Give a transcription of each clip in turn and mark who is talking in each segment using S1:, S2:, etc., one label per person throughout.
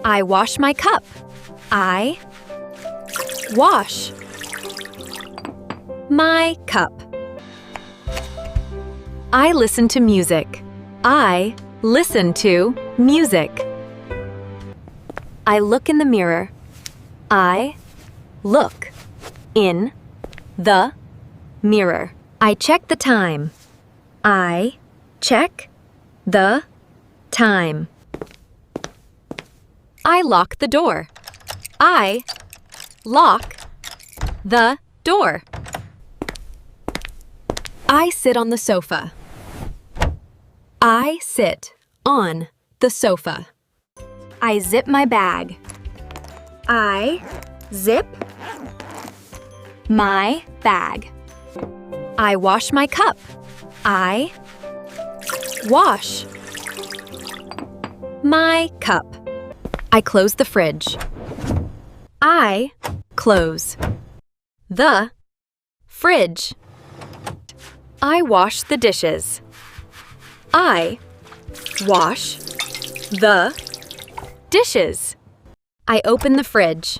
S1: I wash my cup. I wash my cup. I listen to music. I listen to music. I look in the mirror. I look in the mirror. I check the time. I check the time. I lock the door. I lock the door. I sit on the sofa. I sit on the sofa. I zip my bag. I zip my bag. I wash my cup. I wash my cup. I close the fridge. I close the fridge. I wash the dishes. I wash the dishes. I open the fridge.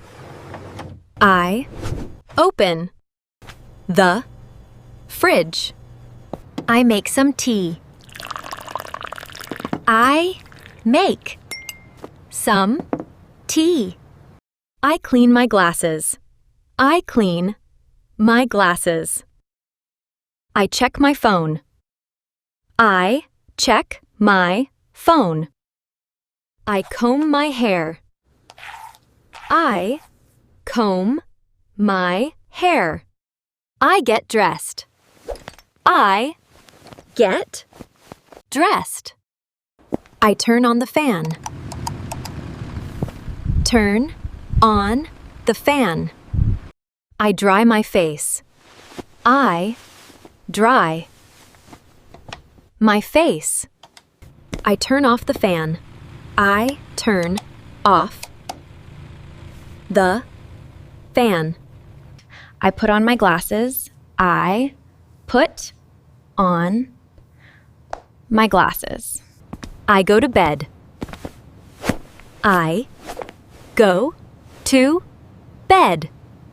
S1: I open the fridge. I make some tea. I make some tea. I clean my glasses. I clean my glasses. I check my phone. I check my phone. I comb my hair. I comb my hair. I get dressed. I get dressed. I turn on the fan. Turn on the fan. I dry my face. I dry my face. I turn off the fan. I turn off the fan. I put on my glasses. I put on my glasses. I go to bed. I go to bed.